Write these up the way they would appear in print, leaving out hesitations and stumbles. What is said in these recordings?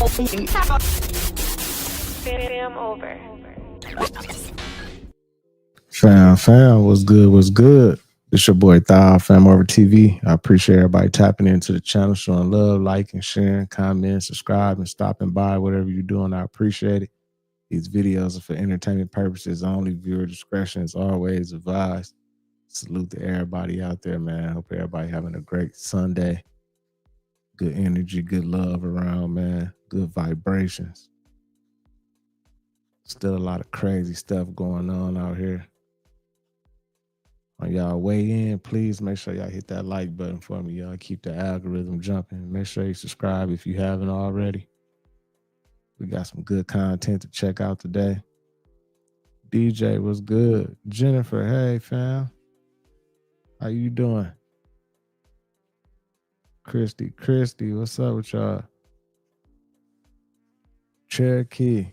Fam, what's good, what's good? It's your boy Thal, FamOverTV. I appreciate everybody tapping into the channel, showing love, liking, sharing, commenting, subscribing, stopping by, whatever you're doing. I appreciate it. These videos are for entertainment purposes only. Viewer discretion is always advised. Salute to everybody out there, man. Hope everybody having a great Sunday. Good energy, good love around, man. Good vibrations. Still a lot of crazy stuff going on out here. On y'all weigh in, please make sure y'all hit that like button for me. Y'all keep the algorithm jumping. Make sure you subscribe if you haven't already. We got some good content to check out today. DJ, what's good? Jennifer, hey fam. How you doing? Christy, what's up with y'all? Cherokee.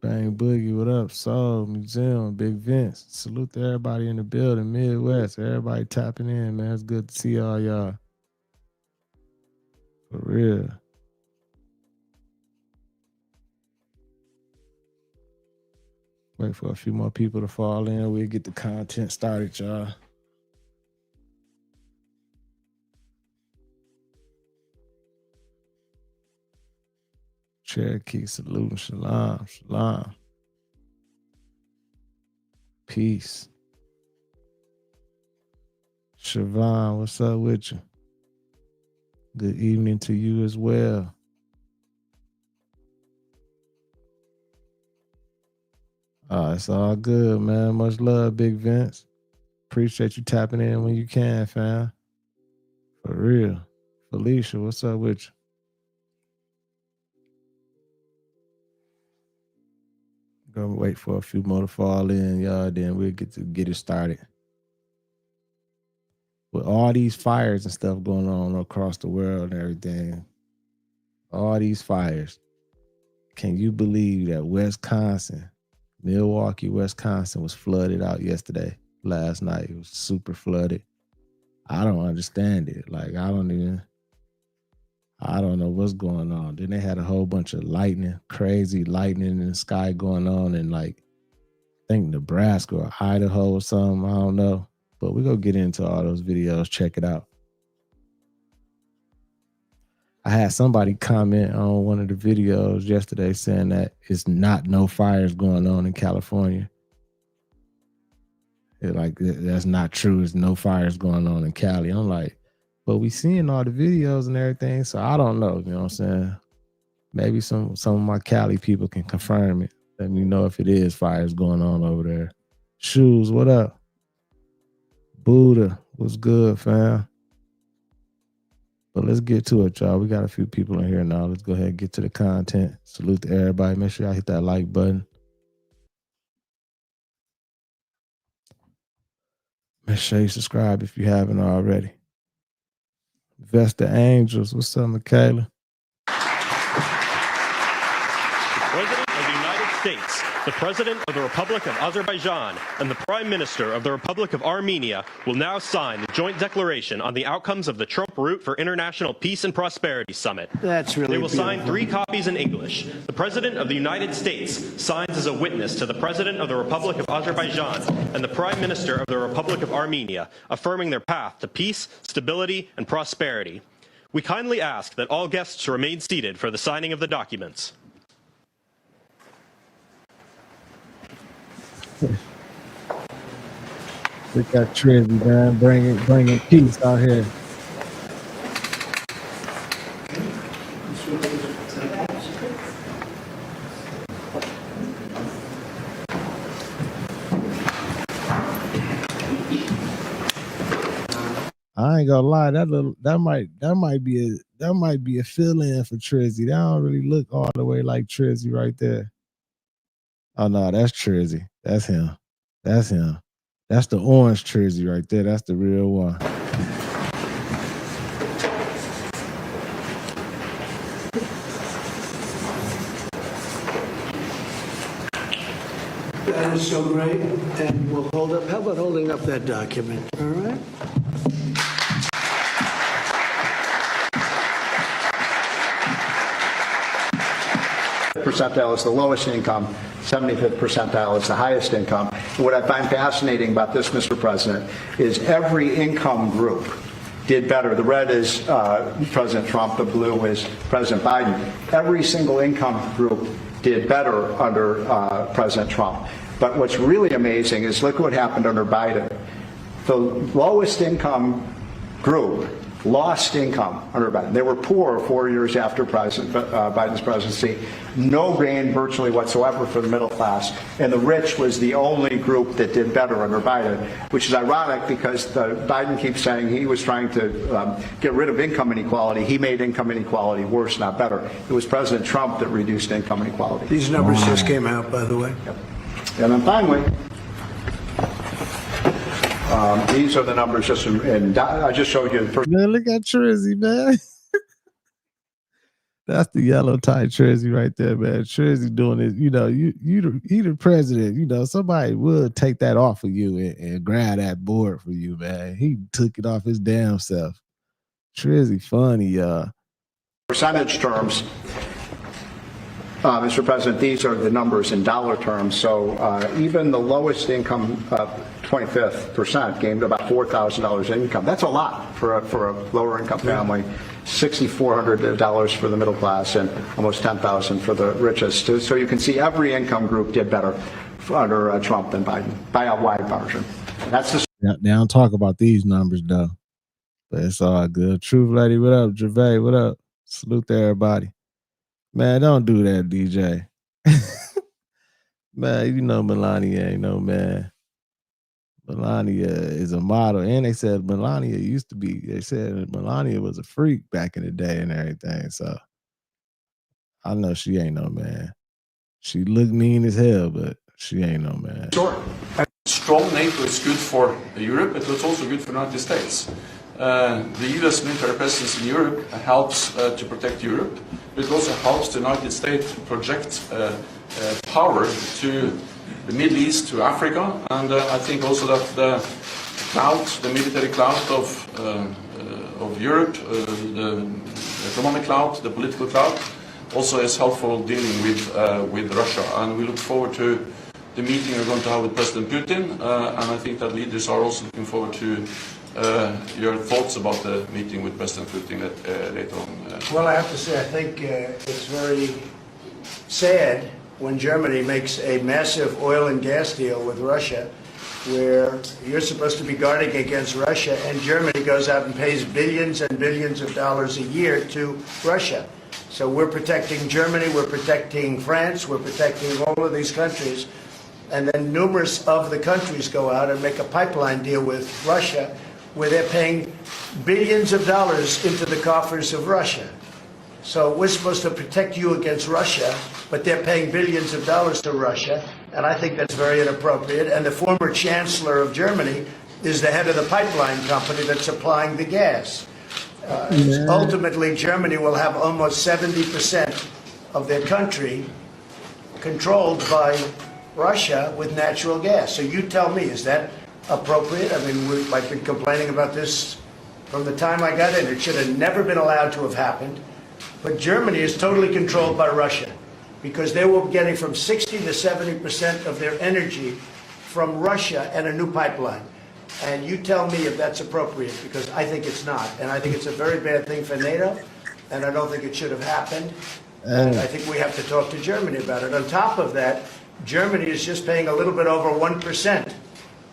Bang Boogie, what up? Soul, Museum, Big Vince. Salute to everybody in the building, Midwest. Everybody tapping in, man. It's good to see all y'all. For real. Wait for a few more people to fall in. We'll get the content started, y'all. Cherokee, saluting, shalom, shalom. Peace. Siobhan, what's up with you? Good evening to you as well. It's all good, man. Much love, Big Vince. Appreciate you tapping in when you can, fam. For real. Felicia, what's up with you? Gonna wait for a few more to fall in, y'all. Then we'll get it started. With all these fires and stuff going on across the world and everything, all these fires, can you believe that Milwaukee, Wisconsin was flooded out last night? It was super flooded. I don't understand it. Like, I don't know what's going on. Then they had a whole bunch of crazy lightning in the sky going on in, like, I think Nebraska or Idaho or something. I don't know. But we're going to get into all those videos. Check it out. I had somebody comment on one of the videos yesterday saying that it's not no fires going on in California. That's not true. There's no fires going on in Cali. I'm like, but we seeing all the videos and everything, so I don't know. You know what I'm saying? Maybe some of my Cali people can confirm it. Let me know if it is fires going on over there. Shoes, what up? Buddha, what's good, fam? But let's get to it, y'all. We got a few people in here now. Let's go ahead and get to the content. Salute to everybody. Make sure y'all hit that like button. Make sure you subscribe if you haven't already. Vesta Angels, what's up, Michaela? President of the United States, the President of the Republic of Azerbaijan, and the Prime Minister of the Republic of Armenia will now sign the joint declaration on the outcomes of the Trump Route for International Peace and Prosperity Summit. That's really They will beautiful. sign 3 copies in English. The President of the United States signs as a witness to the President of the Republic of Azerbaijan and the Prime Minister of the Republic of Armenia, affirming their path to peace, stability, and prosperity. We kindly ask that all guests remain seated for the signing of the documents. We got Trizzy, man, bringing peace out here. I ain't gonna lie, that might be a fill-in for Trizzy. That don't really look all the way like Trizzy right there. Oh no, that's Trizzy. That's him. That's him. That's the orange Trizzy right there. That's the real one. That is so great. And we'll hold up. How about holding up that document? All right. percentile is the lowest income, 75th percentile is the highest income. And what I find fascinating about this, Mr. President, is every income group did better. The red is President Trump, the blue is President Biden. Every single income group did better under President Trump. But what's really amazing is look what happened under Biden. The lowest income group lost income under Biden. They were poor 4 years after Biden's presidency. No gain virtually whatsoever for the middle class. And the rich was the only group that did better under Biden, which is ironic because Biden keeps saying he was trying to get rid of income inequality. He made income inequality worse, not better. It was President Trump that reduced income inequality. These numbers just came out, by the way. Yep. And then finally, these are the numbers just I just showed you. Man, look at Trizzy, man. That's the yellow tie Trizzy right there, man. Trizzy doing it. You know, he the president. You know, somebody would take that off of you and grab that board for you, man. He took it off his damn self. Trizzy funny, percentage terms. Mr. President, these are the numbers in dollar terms. So even the lowest income, 25th percent, gained about $4,000 in income. That's a lot for a lower income family. $6,400 for the middle class and almost $10,000 for the richest. So you can see every income group did better under Trump than Biden by a wide margin. That's the. They don't talk about these numbers though, but it's all good. Truth Lady, what up? Gervais, what up? Salute to everybody. Man, don't do that, DJ. Man, you know Melania ain't no man. Melania is a model. And they said Melania was a freak back in the day and everything. So I know she ain't no man. She look mean as hell, but she ain't no man. Sure. Strong NATO is good for Europe, but it's also good for the United States. The US military presence in Europe helps to protect Europe, but it also helps the United States project power to the Middle East, to Africa, and I think also that the military cloud of Europe, the economic cloud, the political cloud, also is helpful dealing with Russia, and we look forward to the meeting we're going to have with President Putin, and I think that leaders are also looking forward to your thoughts about the meeting with President Putin later on. Well, I have to say, I think it's very sad when Germany makes a massive oil and gas deal with Russia, where you're supposed to be guarding against Russia, and Germany goes out and pays billions and billions of dollars a year to Russia. So we're protecting Germany, we're protecting France, we're protecting all of these countries, and then numerous of the countries go out and make a pipeline deal with Russia, where they're paying billions of dollars into the coffers of Russia. So we're supposed to protect you against Russia, but they're paying billions of dollars to Russia, and I think that's very inappropriate. And the former chancellor of Germany is the head of the pipeline company that's supplying the gas. Ultimately, Germany will have almost 70% of their country controlled by Russia with natural gas. So you tell me, is that appropriate? I mean, I've been complaining about this from the time I got in. It should have never been allowed to have happened. But Germany is totally controlled by Russia because they were getting from 60 to 70% of their energy from Russia and a new pipeline. And you tell me if that's appropriate, because I think it's not. And I think it's a very bad thing for NATO, and I don't think it should have happened. And I think we have to talk to Germany about it. On top of that, Germany is just paying a little bit over 1%,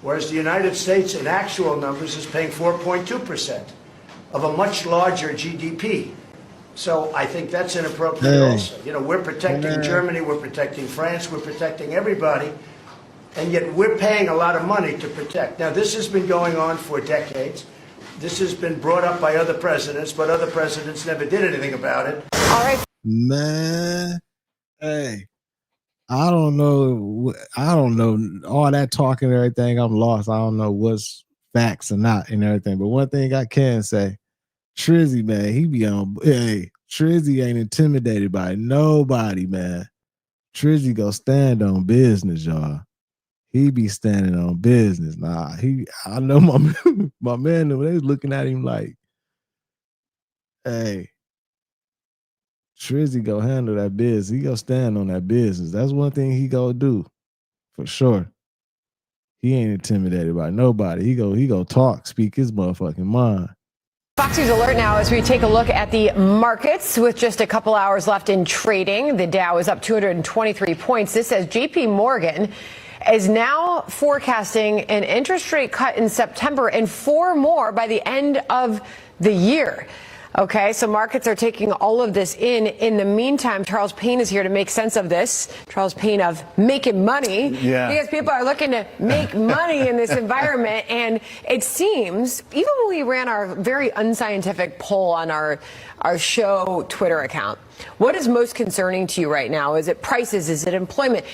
whereas the United States, in actual numbers, is paying 4.2% of a much larger GDP. So I think that's inappropriate also. You know, we're protecting Germany, we're protecting France, we're protecting everybody, and yet we're paying a lot of money to protect. Now, this has been going on for decades. This has been brought up by other presidents, but other presidents never did anything about it. All right. Man, hey, I don't know all that talking and everything. I'm lost. I don't know what's facts or not and everything. But one thing I can say, Trizzy, man, he be on. Hey, Trizzy ain't intimidated by nobody, man. Trizzy go stand on business, y'all. He be standing on business. Nah, I know my man, they was looking at him like, hey, Trizzy go handle that business. He go stand on that business. That's one thing he go do for sure. He ain't intimidated by nobody. He go talk, speak his motherfucking mind. Fox News Alert now as we take a look at the markets with just a couple hours left in trading. The Dow is up 223 points. This says JP Morgan is now forecasting an interest rate cut in September and 4 more by the end of the year. Okay, so markets are taking all of this in. In the meantime, Charles Payne is here to make sense of this. Charles Payne of Making Money. Yeah. Because people are looking to make money in this environment. And it seems, even when we ran our very unscientific poll on our show Twitter account, what is most concerning to you right now? Is it prices? Is it employment?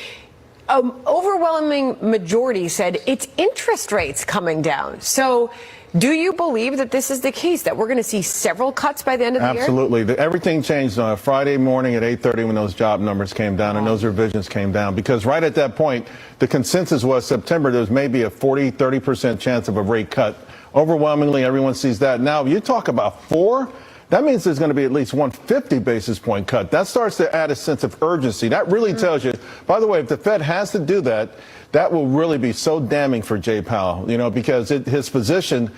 Overwhelming majority said it's interest rates coming down. So do you believe that this is the case, that we're going to see several cuts by the end of the year? Absolutely. Everything changed on a Friday morning at 8:30 when those job numbers came down and those revisions came down, because right at that point, the consensus was September, there's maybe a 40-30% chance of a rate cut. Overwhelmingly, everyone sees that. Now, if you talk about 4, that means there's going to be at least 150 basis point cut. That starts to add a sense of urgency. That really tells you, by the way, if the Fed has to do that, that will really be so damning for Jay Powell, you know, because his position,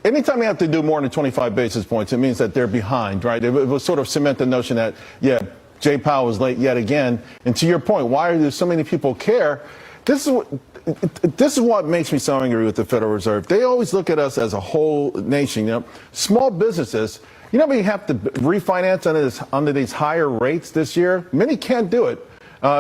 anytime you have to do more than 25 basis points, it means that they're behind, right? It will sort of cement the notion that, yeah, Jay Powell was late yet again. And to your point, why are there so many people care? This is what makes me so angry with the Federal Reserve. They always look at us as a whole nation. You know, small businesses, you know, we have to refinance under these higher rates this year. Many can't do it.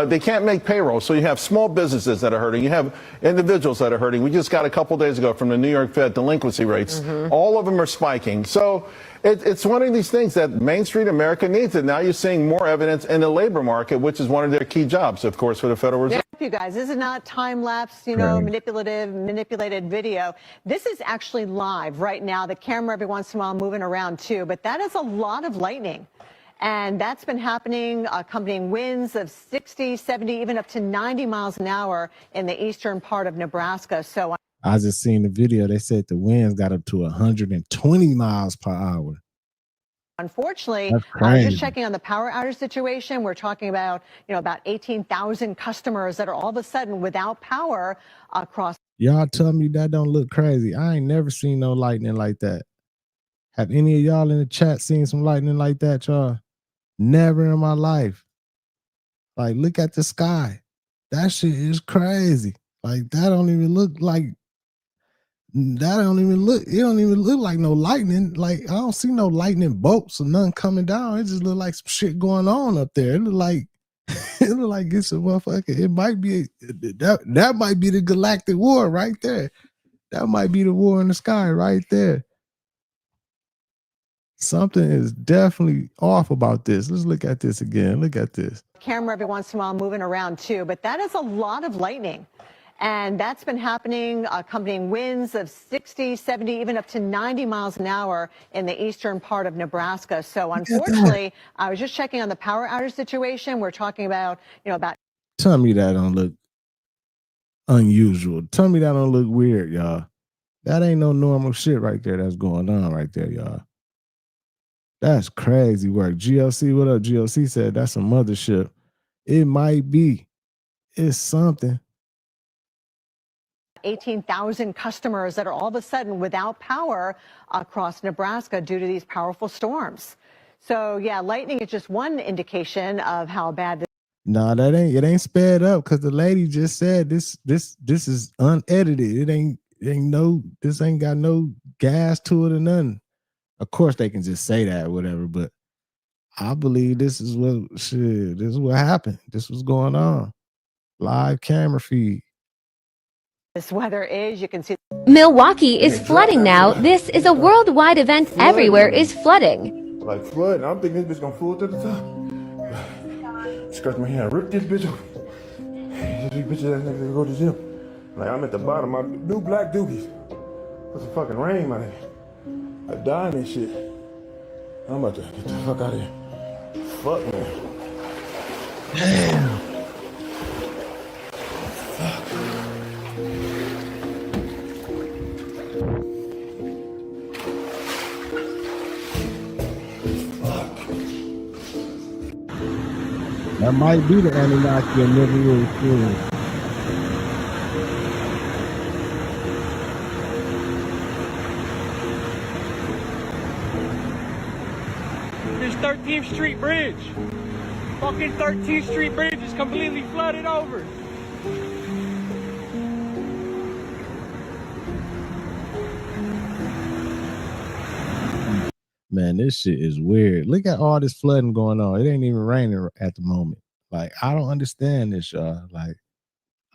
They can't make payroll. So you have small businesses that are hurting. You have individuals that are hurting. We just got a couple days ago from the New York Fed delinquency rates. All of them are spiking. So it's one of these things that Main Street America needs. And now you're seeing more evidence in the labor market, which is one of their key jobs, of course, for the Federal Reserve. You guys, this is not time lapse, you know, manipulated video. This is actually live right now. The camera every once in a while moving around too, but that is a lot of lightning. And that's been happening, accompanying winds of 60, 70, even up to 90 miles an hour in the eastern part of Nebraska. So I just seen the video. They said the winds got up to 120 miles per hour. Unfortunately, just checking on the power outage situation, we're talking about, you know, about 18,000 customers that are all of a sudden without power across. Y'all tell me that don't look crazy. I ain't never seen no lightning like that. Have any of y'all in the chat seen some lightning like that, y'all? Never in my life. Like, look at the sky. That shit is crazy. Like, that don't even look like, it don't even look like no lightning. Like, I don't see no lightning bolts or nothing coming down. It just look like some shit going on up there. It look like it's a motherfucker. It might be that might be the galactic war right there. That might be the war in the sky right there. Something is definitely off about this. Let's look at this again. Look at this. Camera every once in a while moving around too, but that is a lot of lightning. And that's been happening, accompanying winds of 60, 70, even up to 90 miles an hour in the eastern part of Nebraska. So unfortunately, I was just checking on the power outage situation. We're talking about, you know, about. Tell me that don't look unusual. Tell me that don't look weird, y'all. That ain't no normal shit right there that's going on right there, y'all. That's crazy work. GLC, what up? GLC said that's a mothership. It might be. It's something. 18,000 customers that are all of a sudden without power across Nebraska due to these powerful storms. So yeah, lightning is just one indication of how bad this. No, it ain't sped up because the lady just said this is unedited. This ain't got no gas to it or nothing. Of course they can just say that or whatever, but I believe this is what happened. This was going on. Live camera feed. This weather is, you can see. Milwaukee is flooding now. This is a worldwide event. Everywhere is flooding. Like flood, I'm thinking this bitch gonna fool to the top. Scratch my hand, rip this bitch off. These bitches ass niggas go to the gym. Like I'm at the bottom, my new black dookies. There's some fucking rain, man. I died and shit. I'm about to get the fuck out of here. Fuck, man. Damn. That might be the Anunnaki and never really seen. This 13th Street Bridge. Fucking 13th Street Bridge is completely flooded over. Man, this shit is weird. Look at all this flooding going on. It ain't even raining at the moment. Like, I don't understand this, y'all. Like,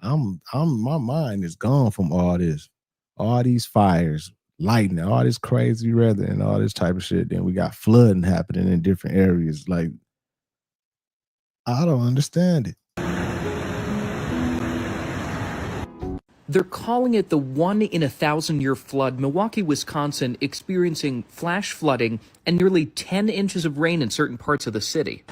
my mind is gone from all this, all these fires, lightning, all this crazy weather, and all this type of shit. Then we got flooding happening in different areas. Like, I don't understand it. They're calling it the 1 in 1,000-year flood. Milwaukee, Wisconsin, experiencing flash flooding and nearly 10 inches of rain in certain parts of the city.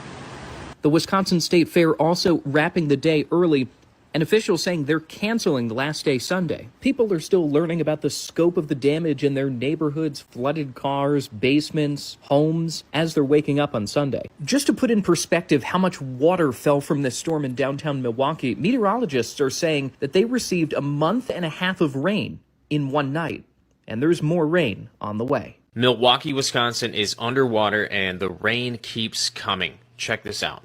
The Wisconsin State Fair also wrapping the day early, and officials saying they're canceling the last day Sunday. People are still learning about the scope of the damage in their neighborhoods, flooded cars, basements, homes, as they're waking up on Sunday. Just to put in perspective how much water fell from this storm in downtown Milwaukee, meteorologists are saying that they received a month and a half of rain in one night, and there's more rain on the way. Milwaukee, Wisconsin is underwater and the rain keeps coming. Check this out.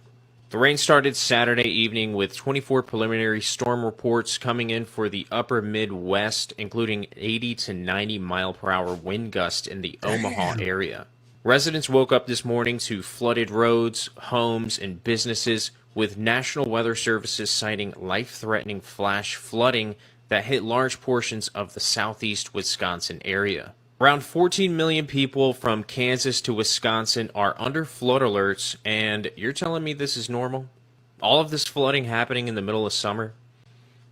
The rain started Saturday evening with 24 preliminary storm reports coming in for the upper Midwest, including 80 to 90 mile per hour wind gusts in the Omaha area. Residents woke up this morning to flooded roads, homes, and businesses, with National Weather Services citing life-threatening flash flooding that hit large portions of the southeast Wisconsin area. Around 14 million people from Kansas to Wisconsin are under flood alerts, and you're telling me this is normal? All of this flooding happening in the middle of summer?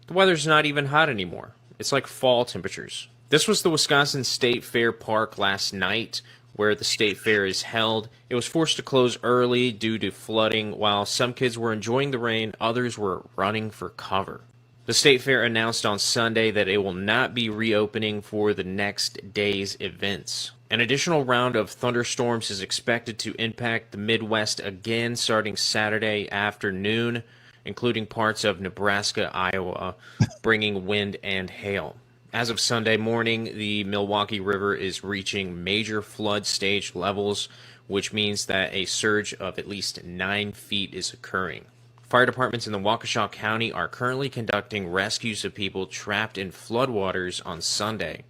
The weather's not even hot anymore. It's like fall temperatures. This was the Wisconsin State Fair Park last night, where the state fair is held. It was forced to close early due to flooding. While some kids were enjoying the rain, others were running for cover. The State Fair announced on Sunday that it will not be reopening for the next day's events. An additional round of thunderstorms is expected to impact the Midwest again starting Saturday afternoon, including parts of Nebraska, Iowa, bringing wind and hail. As of Sunday morning, the Milwaukee River is reaching major flood stage levels, which means that a surge of at least 9 feet is occurring. Fire departments in the Waukesha County are currently conducting rescues of people trapped in floodwaters on Sunday.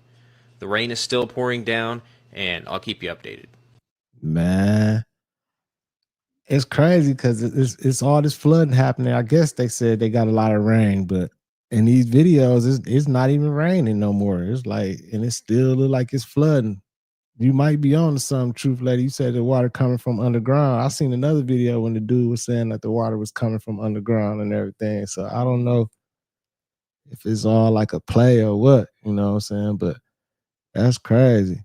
The rain is still pouring down, and I'll keep you updated. Man, it's crazy because it's all this flooding happening. I guess they said they got a lot of rain, but in these videos, it's not even raining no more. It's like, and it still look like it's flooding. You might be on to something, Truth Lady. You said the water coming from underground. I seen another video when the dude was saying that the water was coming from underground and everything. So I don't know if it's all like a play or what, you know what I'm saying? But that's crazy.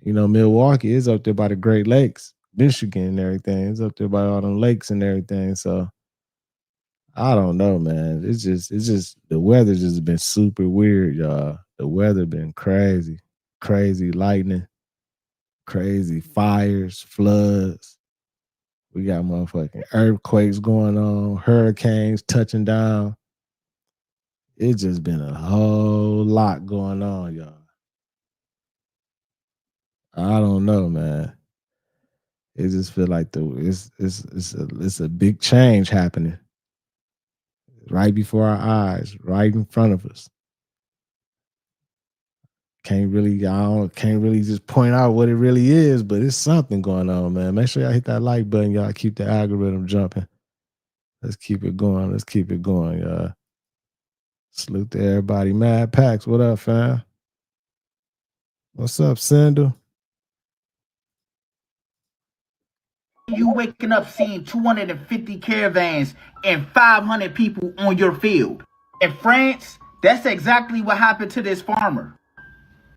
You know, Milwaukee is up there by the Great Lakes, Michigan and everything. It's up there by all them lakes and everything. So I don't know, man. It's just the weather's just been super weird, y'all. The weather been crazy. Crazy lightning. Crazy fires, floods. We got motherfucking earthquakes going on, hurricanes touching down. It's just been a whole lot going on, y'all. I don't know, man. It just feel like it's a big change happening right before our eyes, right in front of us. Can't really just point out what it really is, but it's something going on, man. Make sure y'all hit that like button, y'all. Keep the algorithm jumping. Let's keep it going. Let's keep it going, y'all. Salute to everybody. Mad Pax, what up, fam? What's up, Sandal? You waking up seeing 250 caravans and 500 people on your field. In France, that's exactly what happened to this farmer.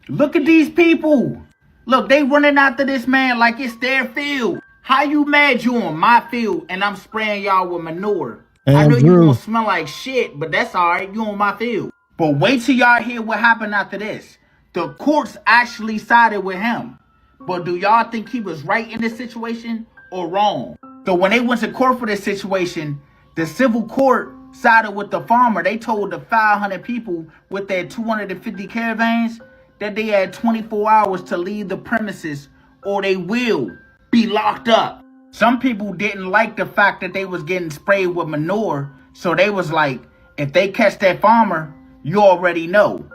Look at these people. Look, they running after this man like it's their field. How you mad you on my field and I'm spraying y'all with manure? Andrew. I know you gonna smell like shit, but that's all right. You on my field. But wait till y'all hear what happened after this. The courts actually sided with him. But do y'all think he was right in this situation or wrong? So when they went to court for this situation, The civil court sided with the farmer. They told the 500 people with their 250 caravans that they had 24 hours to leave the premises or they will be locked up. Some people didn't like the fact that they was getting sprayed with manure, so they was like, if they catch that farmer, you already know.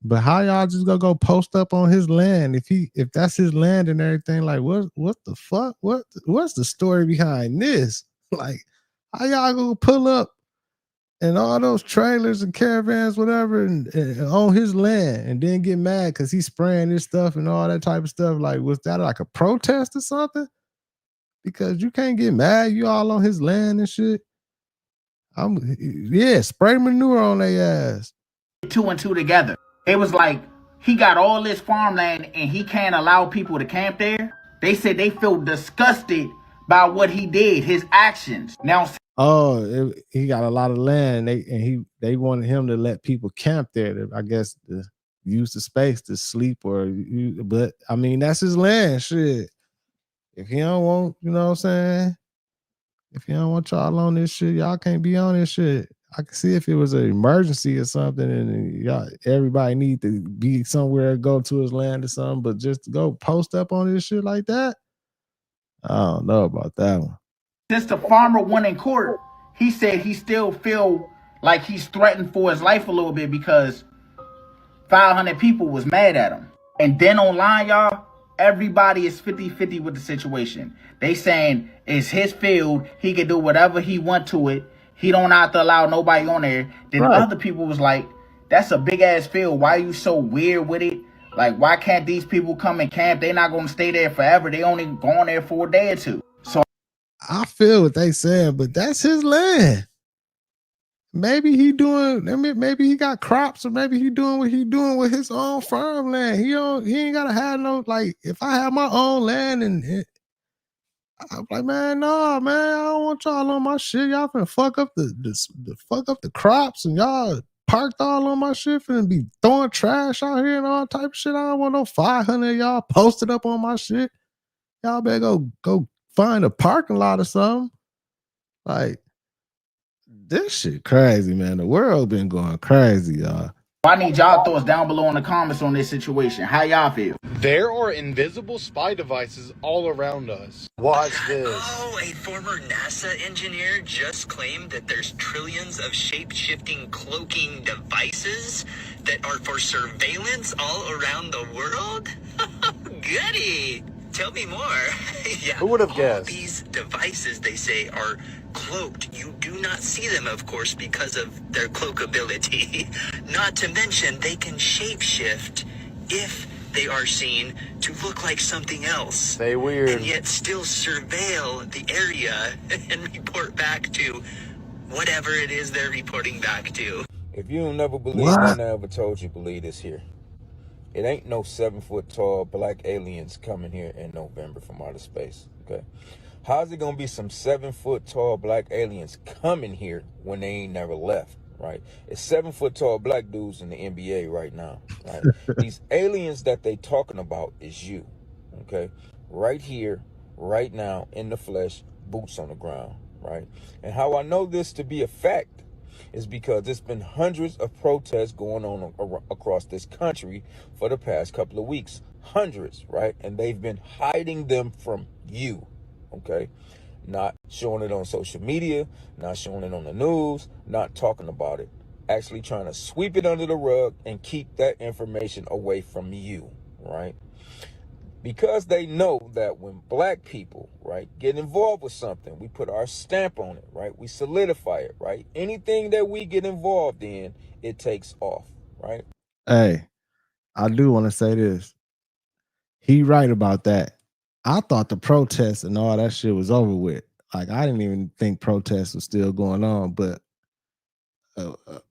But how y'all just gonna go post up on his land if that's his land and everything? Like, what the fuck? What's the story behind this? Like, how y'all gonna pull up and all those trailers and caravans, whatever, and on his land, and then get mad because he's spraying this stuff and all that type of stuff? Like, was that like a protest or something? Because you can't get mad. You all on his land and shit. Spray manure on their ass. 2 and 2 together. It was like he got all this farmland and he can't allow people to camp there. They said they feel disgusted by what he did, his actions. Now, he got a lot of land. They wanted him to let people camp there. I guess to use the space to sleep but I mean that's his land. Shit. If he don't want, you know what I'm saying? If he don't want y'all on this shit, y'all can't be on this shit. I can see if it was an emergency or something and y'all, everybody need to be somewhere, go to his land or something, but just to go post up on this shit like that, I don't know about that one. Since the farmer won in court, he said he still feel like he's threatened for his life a little bit because 500 people was mad at him. And then online, y'all, everybody is 50-50 with the situation. They saying it's his field. He can do whatever he want to it. He don't have to allow nobody on there. Then other people was like, that's a big ass field. Why are you so weird with it? Like, why can't these people come and camp? They're not going to stay there forever. They only going there for a day or two. So I feel what they saying, but that's his land. Maybe he got crops, or maybe he doing what he doing with his own farmland. He ain't gotta have no, like, if I have my own land and I'm like, man, no, man, I don't want y'all on my shit. Y'all finna fuck up the crops, and y'all parked all on my shit, finna be throwing trash out here and all type of shit. I don't want no 500 of y'all posted up on my shit. Y'all better go find a parking lot or something. Like, this shit crazy, man. The world been going crazy, y'all. I need y'all thoughts down below in the comments on this situation. How y'all feel? There are invisible spy devices all around us. Watch this. Oh, a former NASA engineer just claimed that there's trillions of shape-shifting cloaking devices that are for surveillance all around the world? Goody! Tell me more. Yeah, who would have all guessed? These devices, they say, are cloaked. You do not see them, of course, because of their cloakability. Not to mention, they can shapeshift if they are seen to look like something else. They weird. And yet still surveil the area and report back to whatever it is they're reporting back to. If you don't never believe what I ever told you, believe this here. It ain't no 7-foot tall black aliens coming here in November from outer space, okay? How's it gonna be some 7-foot tall black aliens coming here when they ain't never left, right? It's 7-foot tall black dudes in the NBA right now, right? These aliens that they talking about is you, okay? Right here, right now, in the flesh, boots on the ground, right? And how I know this to be a fact is because there's been hundreds of protests going on across this country for the past couple of weeks. Hundreds, right? And they've been hiding them from you, okay? Not showing it on social media, not showing it on the news, not talking about it. Actually trying to sweep it under the rug and keep that information away from you, right? Because they know that when black people, right, get involved with something, we put our stamp on it, right? We solidify it, right? Anything that we get involved in, it takes off, right? Hey, I do want to say this. He right about that. I thought the protests and all that shit was over with. Like, I didn't even think protests were still going on, but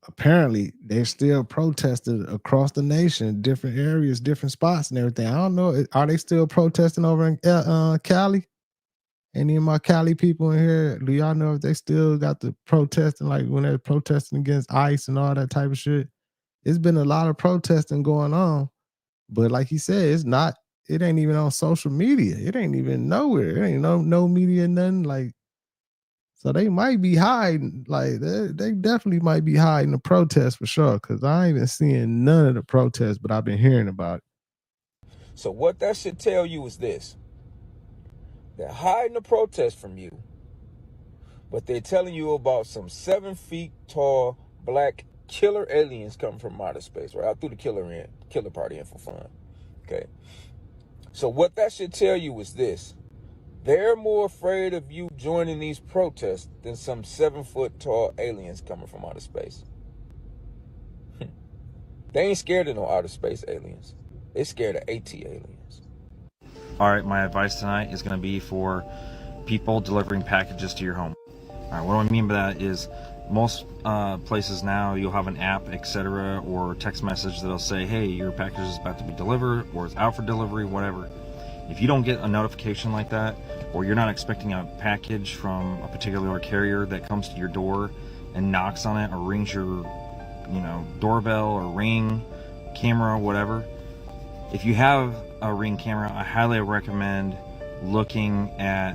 apparently they still protested across the nation, different areas, different spots and everything. I don't know. Are they still protesting over in Cali? Any of my Cali people in here, do y'all know if they still got the protesting, like when they're protesting against ICE and all that type of shit? It's been a lot of protesting going on, but like he said, it ain't even on social media. It ain't even nowhere. It ain't no media, nothing. Like, So they might be hiding. Like they definitely might be hiding the protest for sure. Cause I ain't been seeing none of the protests, but I've been hearing about it. So what that should tell you is this. They're hiding the protest from you, but they're telling you about some 7 feet tall black killer aliens coming from outer space, right? I threw the killer party in for fun. Okay. So what that should tell you is this. They're more afraid of you joining these protests than some 7 foot tall aliens coming from outer space. They ain't scared of no outer space aliens. They're scared of AT aliens. All right, my advice tonight is going to be for people delivering packages to your home. All right, what do I mean by that is most places now you'll have an app, etc., or text message that'll say, hey, your package is about to be delivered, or it's out for delivery, whatever. If you don't get a notification like that, or you're not expecting a package from a particular carrier that comes to your door and knocks on it or rings your, doorbell or ring camera, whatever. If you have a Ring camera, I highly recommend looking at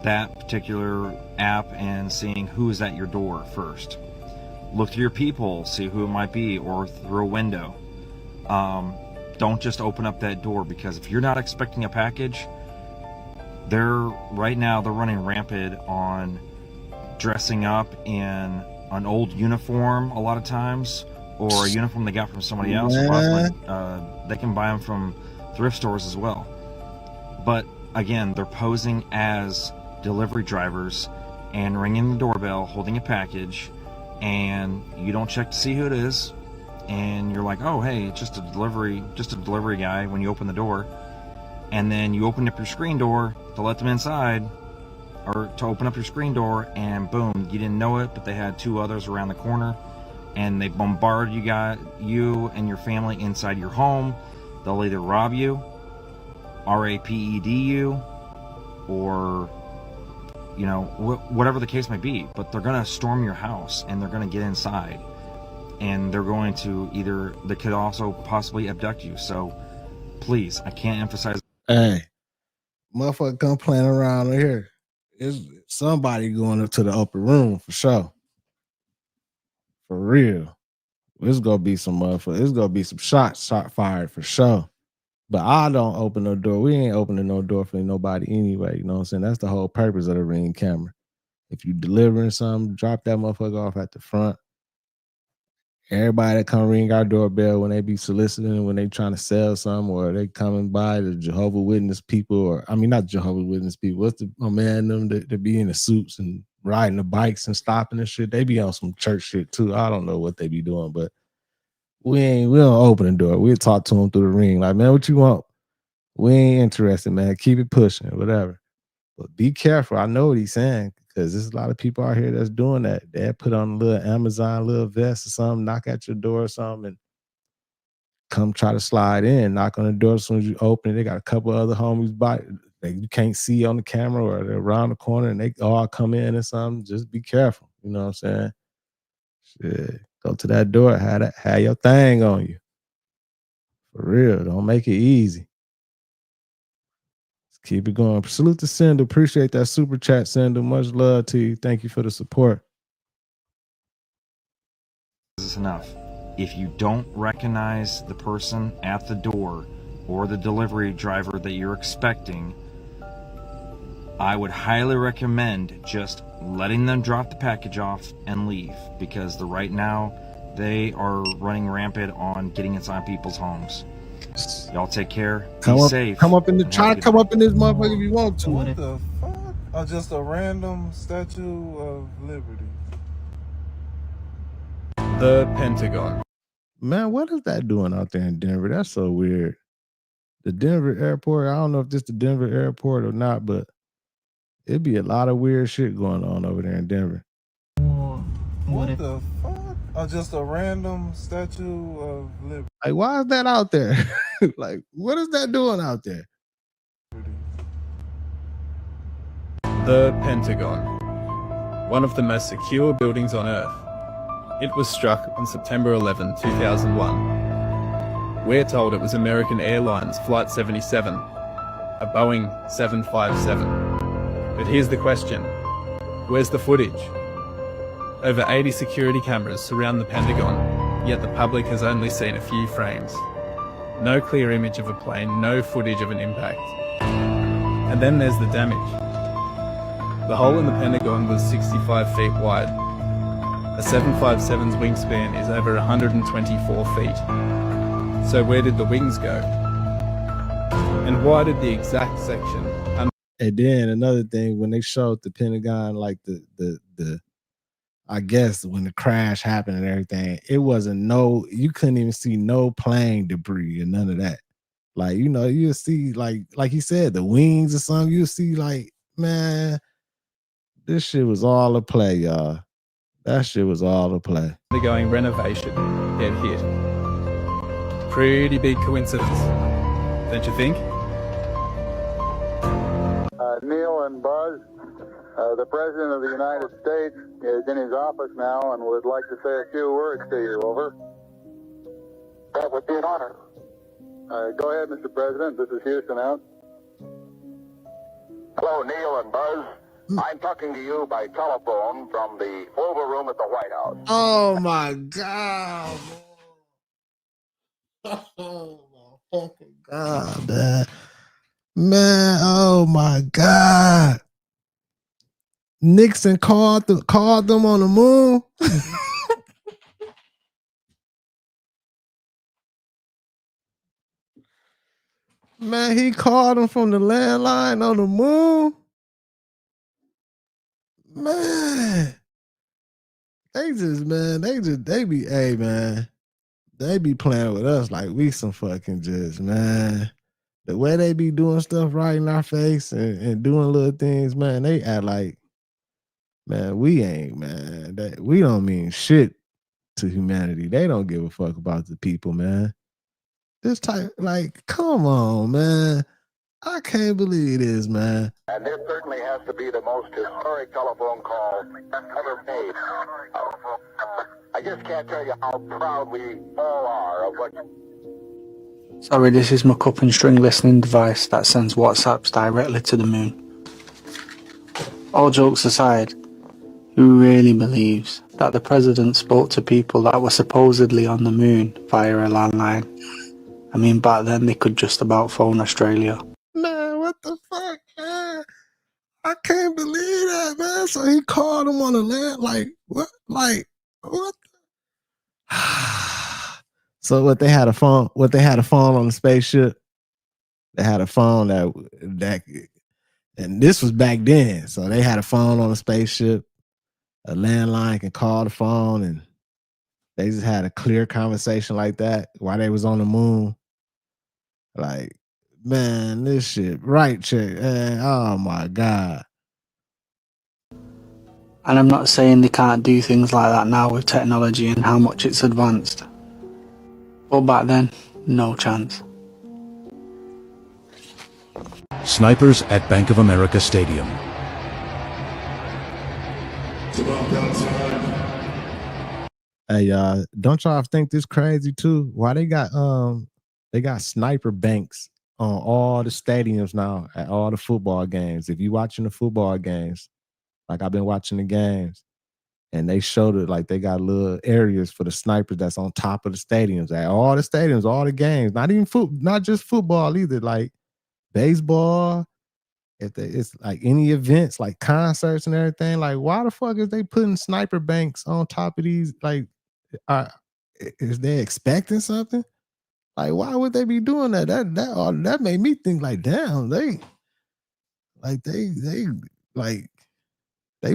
that particular app and seeing who is at your door first. Look through your peephole, see who it might be, or through a window. Don't just open up that door, because if you're not expecting a package, they're running rampant on dressing up in an old uniform a lot of times, or a uniform they got from somebody else. They can buy them from thrift stores as well. But again, they're posing as delivery drivers and ringing the doorbell, holding a package, and you don't check to see who it is, and you're like, oh hey, it's just a delivery guy when you open the door, and then you open up your screen door to let them inside, or to open up your screen door, and boom, you didn't know it, but they had 2 others around the corner, and they bombard you and your family inside your home. They'll either rob you, RAPED you, or whatever the case may be, but they're gonna storm your house and they're gonna get inside, and they're going to they could also possibly abduct you. So please, I can't emphasize. Hey, motherfucker, come playing around here. It's somebody going up to the upper room for sure. For real. It's gonna be some motherfucker. It's gonna be some shots fired for sure. But I don't open no door. We ain't opening no door for nobody anyway. You know what I'm saying? That's the whole purpose of the Ring camera. If you delivering something, drop that motherfucker off at the front. Everybody that come ring our doorbell when they be soliciting, when they trying to sell something, or they coming by, the Jehovah's Witness people, or I mean not Jehovah's Witness people. What's them that be in the suits and riding the bikes and stopping and shit? They be on some church shit too. I don't know what they be doing, but we don't open the door. We'll talk to them through the ring. Like, man, what you want? We ain't interested, man. Keep it pushing, whatever. But be careful. I know what he's saying, because there's a lot of people out here that's doing that. They put on a little Amazon little vest or something, knock at your door or something, and come try to slide in, knock on the door as soon as you open it. They got a couple other homies that you can't see on the camera, or they're around the corner and they all come in or something. Just be careful. You know what I'm saying? Shit. Go to that door, have your thing on you. For real. Don't make it easy. Let's keep it going. Salute to Sindel. Appreciate that super chat, Sindel. Much love to you. Thank you for the support. This is enough. If you don't recognize the person at the door or the delivery driver that you're expecting, I would highly recommend just letting them drop the package off and leave, because right now they are running rampant on getting inside people's homes. Y'all take care. Be safe. Try to come up in this motherfucker if you want to. What the fuck? Oh, just a random Statue of Liberty. The Pentagon. Man, what is that doing out there in Denver? That's so weird. The Denver airport, I don't know if this the Denver airport or not, but it'd be a lot of weird shit going on over there in Denver. What the fuck? Oh, just a random Statue of Liberty. Like, why is that out there? Like, what is that doing out there? The Pentagon. One of the most secure buildings on Earth. It was struck on September 11, 2001. We're told it was American Airlines Flight 77, a Boeing 757. But here's the question. Where's the footage? Over 80 security cameras surround the Pentagon, yet the public has only seen a few frames. No clear image of a plane, no footage of an impact. And then there's the damage. The hole in the Pentagon was 65 feet wide. A 757's wingspan is over 124 feet. So where did the wings go? And why did the exact section... And then another thing, when they showed the Pentagon, like the I guess when the crash happened and everything, it wasn't you couldn't even see no plane debris and none of that. Like, you know, you'll see like he said, the wings or something, you'll see like, man, this shit was all a play, y'all. That shit was all a play. Undergoing renovation get hit. Pretty big coincidence, don't you think? Neil and Buzz, the President of the United States is in his office now and would like to say a few words to you. Over. That would be an honor. Go ahead, Mr. President. This is Houston out. Hello, Neil and Buzz. I'm talking to you by telephone from the Oval Room at the White House. Oh my God. Oh my fucking God, man. Man, oh my God. Nixon called them on the moon. Man, he called them from the landline on the moon. Man. They be playing with us like we some fucking just, man. The way they be doing stuff right in our face and doing little things, man, they act like, man, we ain't, man. We don't mean shit to humanity. They don't give a fuck about the people, man. This type, like, come on, man. I can't believe this, man. And this certainly has to be the most historic telephone call ever made. I just can't tell you how proud we all are of what... Sorry, this is my cup and string listening device that sends WhatsApps directly to the moon. All jokes aside, who really believes that the president spoke to people that were supposedly on the moon via a landline? I mean, back then they could just about phone Australia. Man, what the fuck, man? I can't believe that, man. So he called him on the land, like, what? Like, what? So what, they had a phone on the spaceship? They had a phone that and this was back then. So they had a phone on the spaceship. A landline can call the phone, and they just had a clear conversation like that while they was on the moon. Like, man, this shit, right, chick, man, oh my God. And I'm not saying they can't do things like that now with technology and how much it's advanced. But back then, no chance. Snipers at Bank of America Stadium. Hey, don't y'all think this crazy too? Why they got sniper banks on all the stadiums now at all the football games? If you watching the football games, like I've been watching the games, and they showed it, like they got little areas for the snipers that's on top of the stadiums at all the stadiums, all the games. Not just football either, like baseball. It's like any events, like concerts and everything. Like, why the fuck is they putting sniper banks on top of these? Like, is they expecting something? Like, why would they be doing that? That made me think, like, damn, they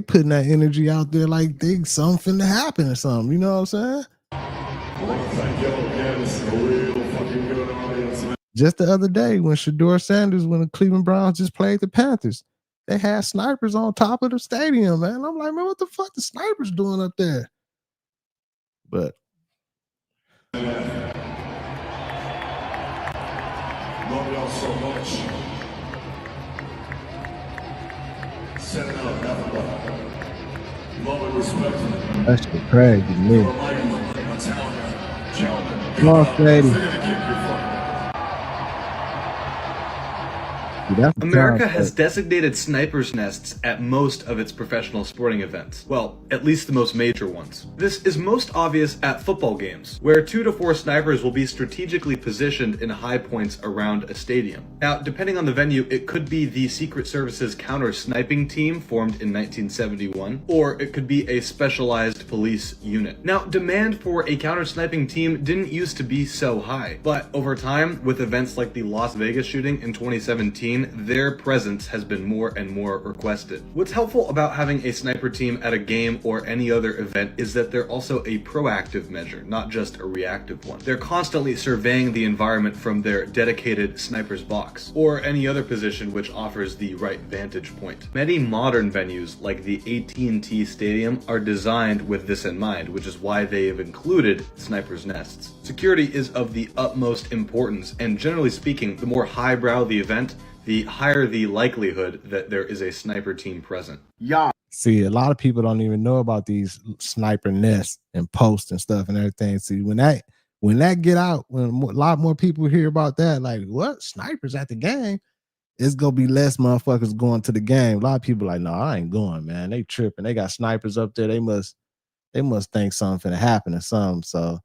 putting that energy out there like they something to happen or something. You know what I'm saying? Just the other day when Shedeur Sanders, when the Cleveland Browns just played the Panthers, they had snipers on top of the stadium, man. I'm like, man, what the fuck the snipers doing up there? But Love y'all so much. Send out nothing but love and respect. that shit crazy to me. Come on, Shady. that's a America concept. has designated snipers' nests at most of its professional sporting events. Well, at least the most major ones. This is most obvious at football games, where 2 to 4 snipers will be strategically positioned in high points around a stadium. Now, depending on the venue, it could be the Secret Service's counter-sniping team formed in 1971, or it could be a specialized police unit. Now, demand for a counter-sniping team didn't used to be so high, but over time, with events like the Las Vegas shooting in 2017, their presence has been more and more requested. What's helpful about having a sniper team at a game or any other event is that they're also a proactive measure, not just a reactive one. They're constantly surveying the environment from their dedicated sniper's box, or any other position which offers the right vantage point. Many modern venues, like the AT&T Stadium, are designed with this in mind, which is why they have included sniper's nests. Security is of the utmost importance, and generally speaking, the more highbrow the event, the higher the likelihood that there is a sniper team present. Yeah. See, a lot of people don't even know about these sniper nests and posts and stuff and everything. See, when that get out, when a lot more people hear about that, like, what, snipers at the game? It's gonna be less motherfuckers going to the game. A lot of people like, no, I ain't going, man. They tripping. They got snipers up there. They must think something finna happen or something. So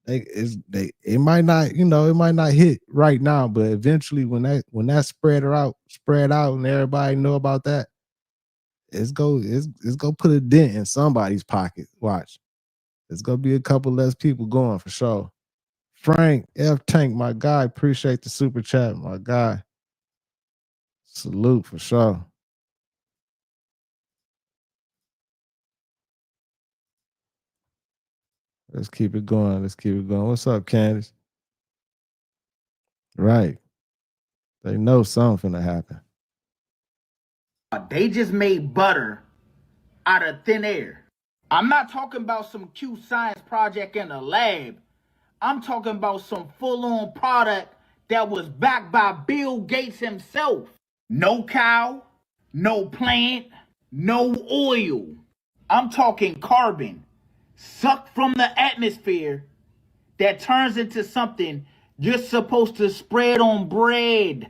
it might not, it might not hit right now, but eventually when that spread out and everybody know about that, it's go put a dent in somebody's pocket. Watch. It's gonna be a couple less people going for sure. Frank F. Tank, my guy, appreciate the super chat, my guy. Salute for sure. Let's keep it going. What's up, Candace? Right. They know something to happen. They just made butter out of thin air. I'm not talking about some cute science project in a lab. I'm talking about some full-on product that was backed by Bill Gates himself. No cow, no plant, no oil. I'm talking carbon sucked from the atmosphere that turns into something you're supposed to spread on bread.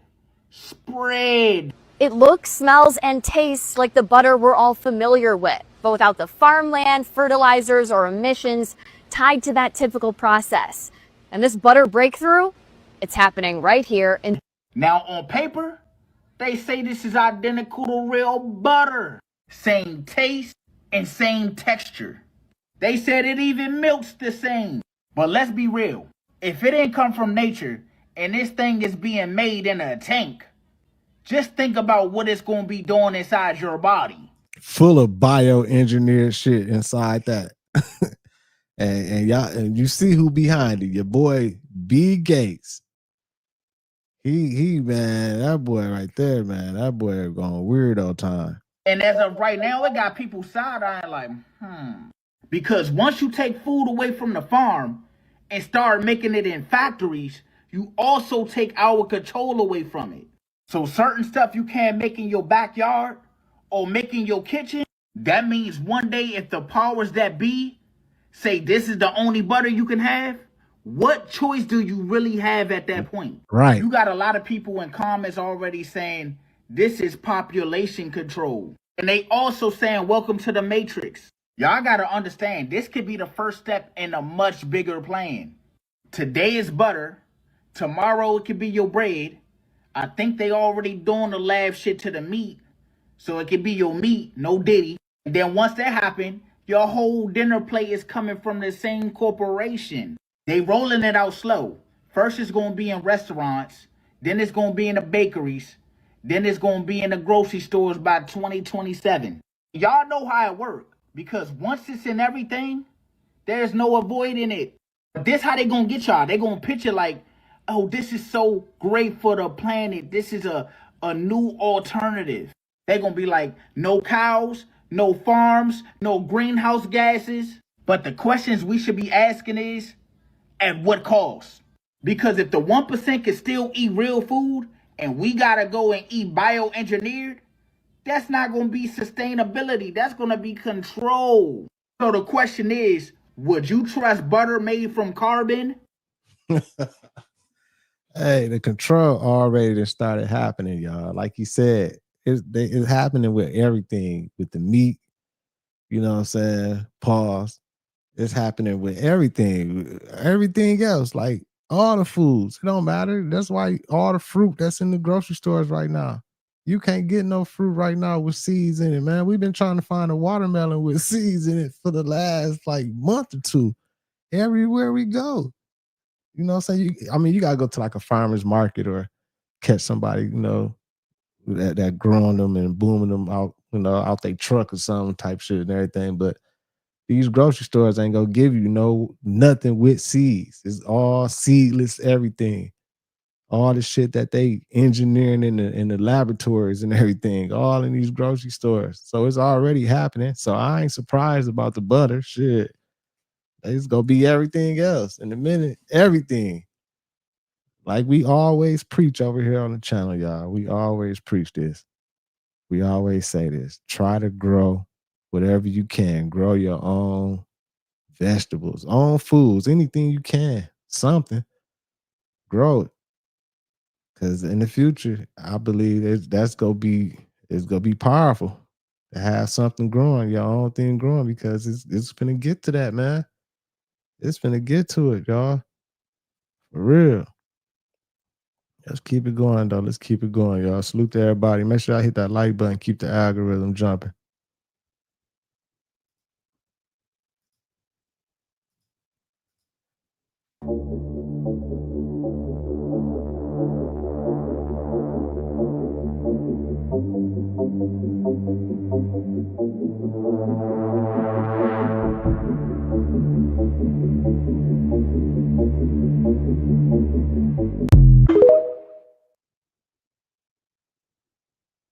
Spread. It looks, smells, and tastes like the butter we're all familiar with, but without the farmland, fertilizers, or emissions tied to that typical process. And this butter breakthrough, it's happening right here in... Now on paper, they say this is identical to real butter. Same taste and same texture. They said it even milks the same. But let's be real. If it didn't come from nature and this thing is being made in a tank, just think about what it's going to be doing inside your body. Full of bioengineered shit inside that. and y'all, and you see who behind it. Your boy B. Gates. He man, that boy right there, man. That boy going weirdo time. And as of right now, it got people side-eyeing like, Because once you take food away from the farm and start making it in factories, you also take our control away from it. So certain stuff you can't make in your backyard or make in your kitchen, that means one day if the powers that be say this is the only butter you can have, what choice do you really have at that point? Right. You got a lot of people in comments already saying this is population control. And they also saying welcome to the Matrix. Y'all got to understand, this could be the first step in a much bigger plan. Today is butter. Tomorrow it could be your bread. I think they already doing the lab shit to the meat. So it could be your meat, no diddy. And then once that happen, your whole dinner plate is coming from the same corporation. They rolling it out slow. First it's going to be in restaurants. Then it's going to be in the bakeries. Then it's going to be in the grocery stores by 2027. Y'all know how it works. Because once it's in everything, there's no avoiding it. This how they going to get y'all. They going to picture like, oh, this is so great for the planet. This is a new alternative. They're going to be like, no cows, no farms, no greenhouse gases. But the questions we should be asking is, at what cost? Because if the 1% can still eat real food and we got to go and eat bioengineered, that's not going to be sustainability. That's going to be control. So the question is, would you trust butter made from carbon? Hey, the control already started happening, y'all. Like you said, it's happening with everything, with the meat. You know what I'm saying? Pause. It's happening with everything else, like all the foods. It don't matter. That's why all the fruit that's in the grocery stores right now, you can't get no fruit right now with seeds in it, man. We've been trying to find a watermelon with seeds in it for the last like month or two. Everywhere we go, you know what I'm saying? You gotta go to like a farmer's market or catch somebody, that growing them and booming them out, out their truck or some type shit and everything. But these grocery stores ain't gonna give you nothing with seeds. It's all seedless everything. All the shit that they engineering in the laboratories and everything, all in these grocery stores. So it's already happening. So I ain't surprised about the butter. Shit. It's gonna be everything else in a minute. Everything. Like we always preach over here on the channel, y'all. We always preach this. We always say this. Try to grow whatever you can. Grow your own vegetables, own foods, anything you can, something, grow it. Because in the future, I believe it's gonna be powerful to have something growing, your own thing growing, because it's gonna get to that, man. It's gonna get to it, y'all. For real. Let's keep it going, though. Let's keep it going, y'all. Salute to everybody. Make sure I hit that like button. Keep the algorithm jumping.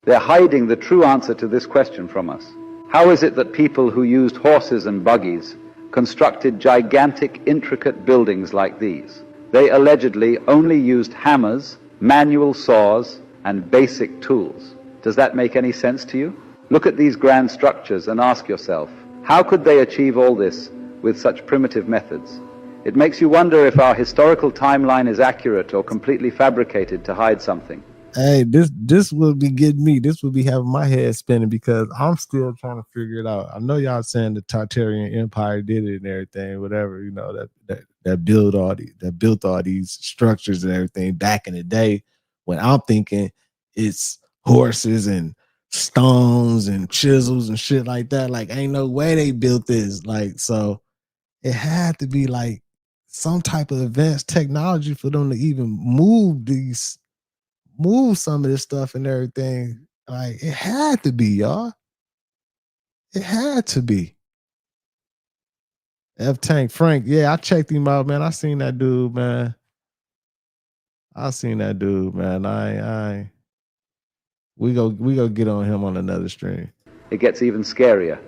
They're hiding the true answer to this question from us. How is it that people who used horses and buggies constructed gigantic, intricate buildings like these? They allegedly only used hammers, manual saws, and basic tools. Does that make any sense to you? Look at these grand structures and ask yourself, how could they achieve all this with such primitive methods? It makes you wonder if our historical timeline is accurate or completely fabricated to hide something. Hey, this will be getting me. This will be having my head spinning because I'm still trying to figure it out. I know y'all saying the Tartarian Empire did it and everything, whatever, that built all these structures and everything back in the day. When I'm thinking it's horses and stones and chisels and shit like that. Like, ain't no way they built this. Like, so it had to be like some type of advanced technology for them to even move some of this stuff and everything. Like, it had to be, y'all. It had to be. F Tank Frank, yeah, I checked him out, man. I seen that dude, man. We go get on him on another stream. It gets even scarier.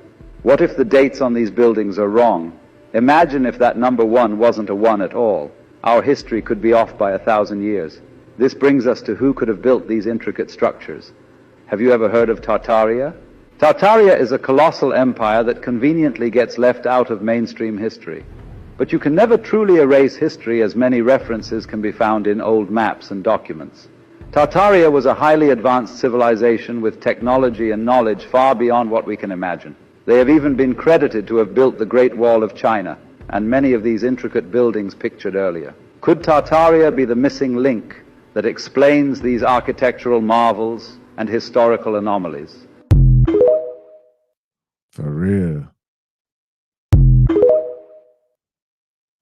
What if the dates on these buildings are wrong? Imagine if that number 1 wasn't a 1 at all. Our history could be off by 1,000 years. This brings us to who could have built these intricate structures. Have you ever heard of Tartaria? Tartaria is a colossal empire that conveniently gets left out of mainstream history. But you can never truly erase history, as many references can be found in old maps and documents. Tartaria was a highly advanced civilization with technology and knowledge far beyond what we can imagine. They have even been credited to have built the Great Wall of China and many of these intricate buildings pictured earlier. Could Tartaria be the missing link that explains these architectural marvels and historical anomalies? For real.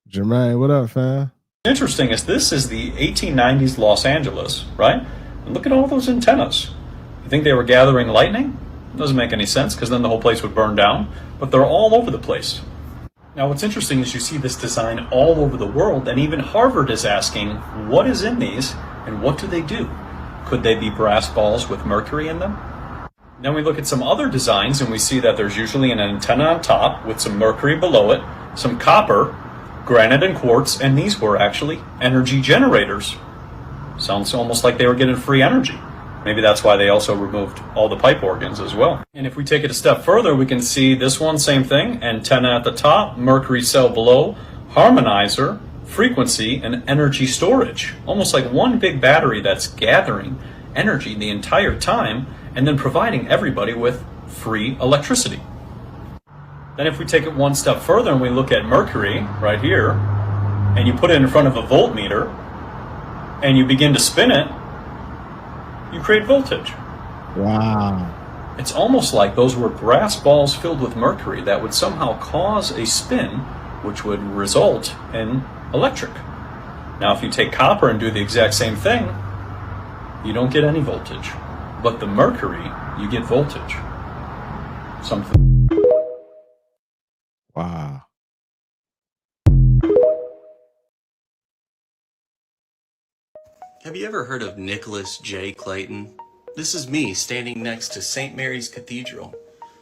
Jermaine, what up, fam? Interesting is this is the 1890s Los Angeles, right? And look at all those antennas. You think they were gathering lightning? Doesn't make any sense, because then the whole place would burn down, but they're all over the place. Now what's interesting is you see this design all over the world, and even Harvard is asking, what is in these and what do they do? Could they be brass balls with mercury in them? Then we look at some other designs and we see that there's usually an antenna on top with some mercury below it, some copper, granite and quartz, and these were actually energy generators. Sounds almost like they were getting free energy. Maybe that's why they also removed all the pipe organs as well. And if we take it a step further, we can see this one, same thing, antenna at the top, mercury cell below, harmonizer, frequency, and energy storage. Almost like one big battery that's gathering energy the entire time and then providing everybody with free electricity. Then if we take it one step further and we look at mercury right here, and you put it in front of a voltmeter, and you begin to spin it, you create voltage. Wow. It's almost like those were brass balls filled with mercury that would somehow cause a spin, which would result in electric. Now, if you take copper and do the exact same thing, you don't get any voltage. But the mercury, you get voltage. Something. Wow. Have you ever heard of Nicholas J. Clayton? This is me standing next to St. Mary's Cathedral.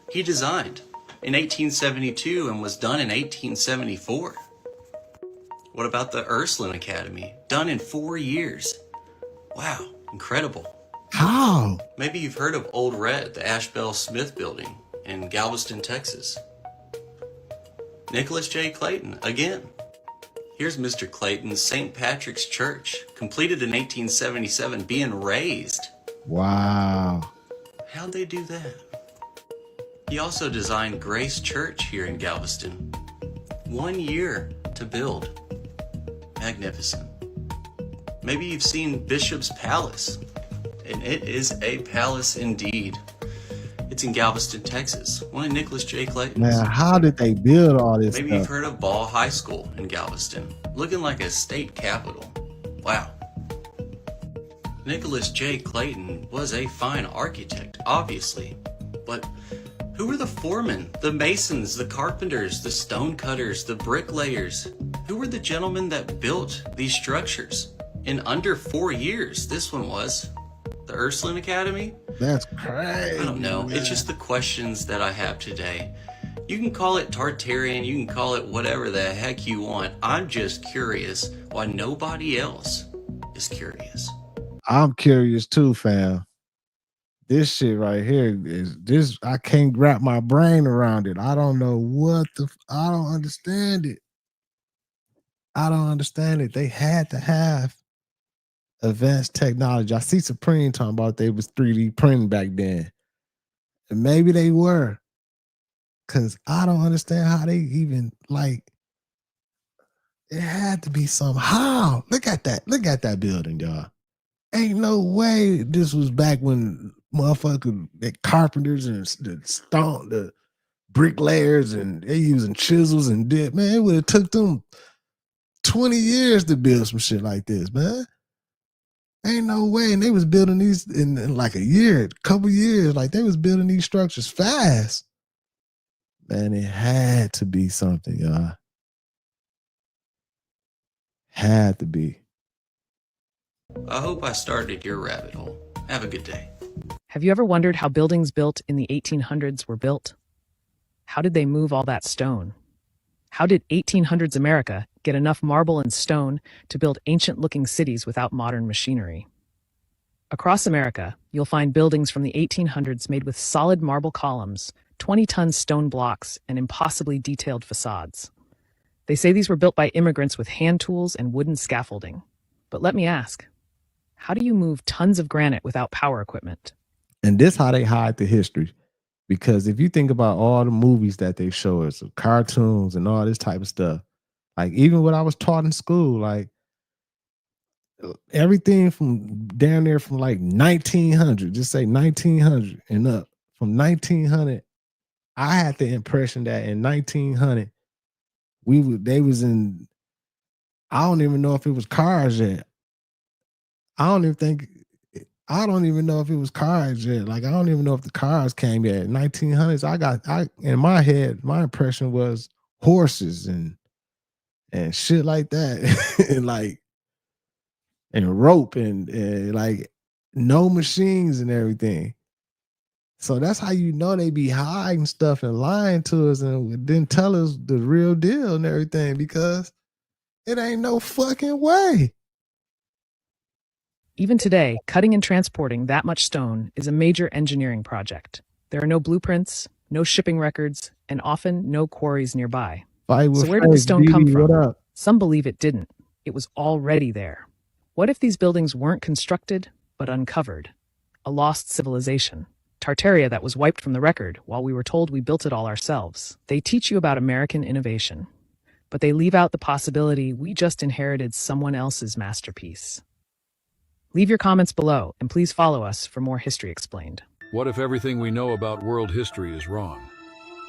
He designed in 1872 and was done in 1874. What about the Ursuline Academy? Done in 4 years. Wow, incredible. How? Maybe you've heard of Old Red, the Ashbel Smith building in Galveston, Texas. Nicholas J. Clayton, again. Here's Mr. Clayton's St. Patrick's Church, completed in 1877, being raised. Wow. How'd they do that? He also designed Grace Church here in Galveston. 1 year to build. Magnificent. Maybe you've seen Bishop's Palace, and it is a palace indeed. It's in Galveston, Texas, one of Nicholas J. Clayton's. Man, how did they build all this Maybe stuff? you've heard of Ball High School in Galveston, looking like a state capitol. Wow. Nicholas J. Clayton was a fine architect, obviously, but who were the foremen, the masons, the carpenters, the stonecutters, the bricklayers? Who were the gentlemen that built these structures? In under 4 years, this one was. The Ursuline Academy? That's crazy. I don't know. Man. It's just the questions that I have today. You can call it Tartarian, you can call it whatever the heck you want. I'm just curious why nobody else is curious. I'm curious too, fam. This shit right here is this. I can't wrap my brain around it. I don't know what I don't understand it. I don't understand it. They had to have advanced technology. I see Supreme talking about they was 3D printing back then. And maybe they were. Cause I don't understand how they even like it had to be somehow. Look at that. Look at that building, y'all. Ain't no way this was back when motherfuckers, the carpenters and the bricklayers and they using chisels and dip. Man, it would have took them 20 years to build some shit like this, man. Ain't no way. And they was building these in like a year, couple years. Like they was building these structures fast. Man, it had to be something, y'all. Had to be. I hope I started your rabbit hole. Have a good day. Have you ever wondered how buildings built in the 1800s were built? How did they move all that stone? How did 1800s America get enough marble and stone to build ancient-looking cities without modern machinery? Across America, you'll find buildings from the 1800s made with solid marble columns, 20-ton stone blocks, and impossibly detailed facades. They say these were built by immigrants with hand tools and wooden scaffolding. But let me ask, how do you move tons of granite without power equipment? And this how they hide the history. Because if you think about all the movies that they show us, cartoons and all this type of stuff, like even what I was taught in school, like everything from down there from like 1900, just say 1900 and up, from 1900, I had the impression that in 1900, they was in, I don't even know if it was cars yet. I don't even know if it was cars yet. Like, I don't even know if the cars came yet. 1900s, in my head, my impression was horses and shit like that. and rope and like no machines and everything. So that's how you know they be hiding stuff and lying to us and didn't tell us the real deal and everything, because it ain't no fucking way. Even today, cutting and transporting that much stone is a major engineering project. There are no blueprints, no shipping records, and often no quarries nearby. So where did the stone come from? Some believe it didn't. It was already there. What if these buildings weren't constructed, but uncovered? A lost civilization. Tartaria that was wiped from the record while we were told we built it all ourselves. They teach you about American innovation, but they leave out the possibility we just inherited someone else's masterpiece. Leave your comments below, and please follow us for more History Explained. What if everything we know about world history is wrong?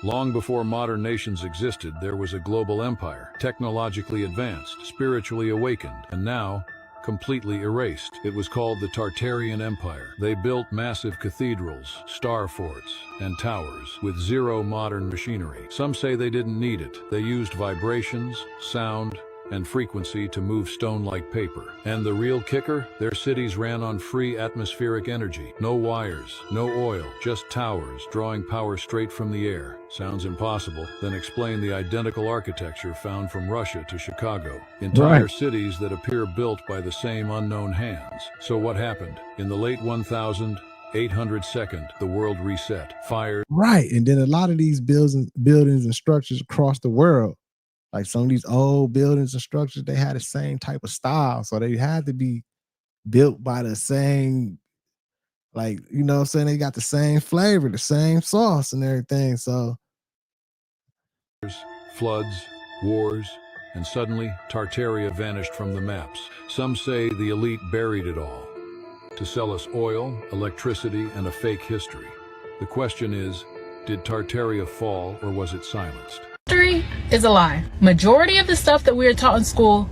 Long before modern nations existed, there was a global empire, technologically advanced, spiritually awakened, and now completely erased. It was called the Tartarian Empire. They built massive cathedrals, star forts, and towers with zero modern machinery. Some say they didn't need it. They used vibrations, sound, and frequency to move stone like paper. And the real kicker? Their cities ran on free atmospheric energy. No wires, no oil, just towers drawing power straight from the air. Sounds impossible. Then explain the identical architecture found from Russia to Chicago. Entire cities that appear built by the same unknown hands. So what happened? In the late 1802nd, the world reset. Fire. Right. And then a lot of these buildings and structures across the world, like some of these old buildings and structures, they had the same type of style. So they had to be built by the same, like, you know what I'm saying? They got the same flavor, the same sauce and everything. So floods, wars, and suddenly Tartaria vanished from the maps. Some say the elite buried it all to sell us oil, electricity, and a fake history. The question is, did Tartaria fall or was it silenced? History is a lie. Majority of the stuff that we are taught in school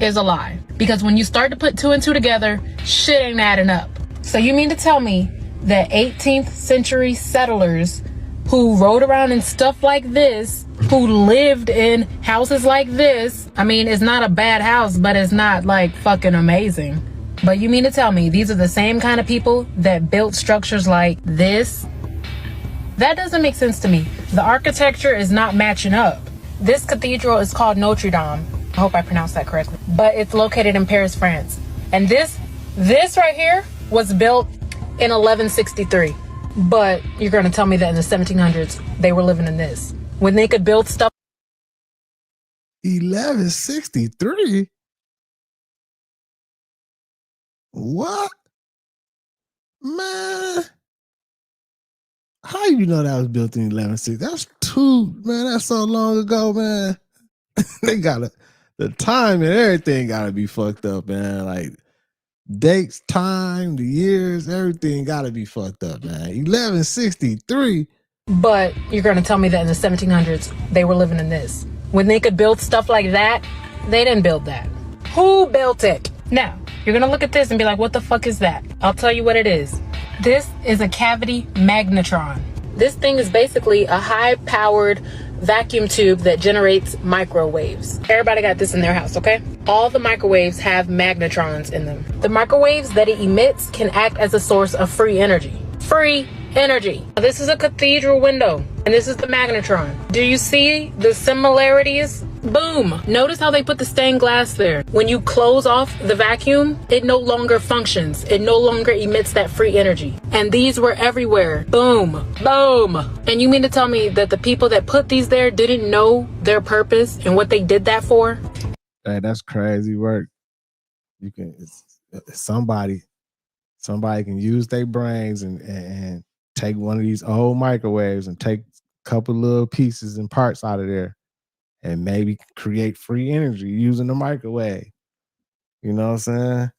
is a lie. Because when you start to put two and two together, shit ain't adding up. So you mean to tell me that 18th century settlers who rode around in stuff like this, who lived in houses like this, I mean, it's not a bad house, but it's not like fucking amazing. But you mean to tell me these are the same kind of people that built structures like this? That doesn't make sense to me. The architecture is not matching up. This cathedral is called Notre Dame. I hope I pronounced that correctly. But it's located in Paris, France. And this right here was built in 1163. But you're going to tell me that in the 1700s, they were living in this. When they could build stuff. 1163? What? Man. How you know that was built in 1160? That's that's so long ago, man. They got the time and everything gotta be fucked up, man. Like dates, time, the years, everything gotta be fucked up, man. 1163. But you're gonna tell me that in the 1700s, they were living in this. When they could build stuff like that, they didn't build that. Who built it? Now, you're gonna look at this and be like, what the fuck is that? I'll tell you what it is. This is a cavity magnetron. This thing is basically a high-powered vacuum tube that generates microwaves. Everybody got this in their house, okay? All the microwaves have magnetrons in them. The microwaves that it emits can act as a source of free energy. Free energy. This is a cathedral window, and this is the magnetron. Do you see the similarities? Boom. Notice how they put the stained glass there. When you close off the vacuum, it no longer functions. It no longer emits that free energy. And these were everywhere. Boom. Boom. And you mean to tell me that the people that put these there didn't know their purpose and what they did that for? Hey, that's crazy work. You can somebody can use their brains and take one of these old microwaves and take a couple little pieces and parts out of there and maybe create free energy using the microwave. You know what I'm saying?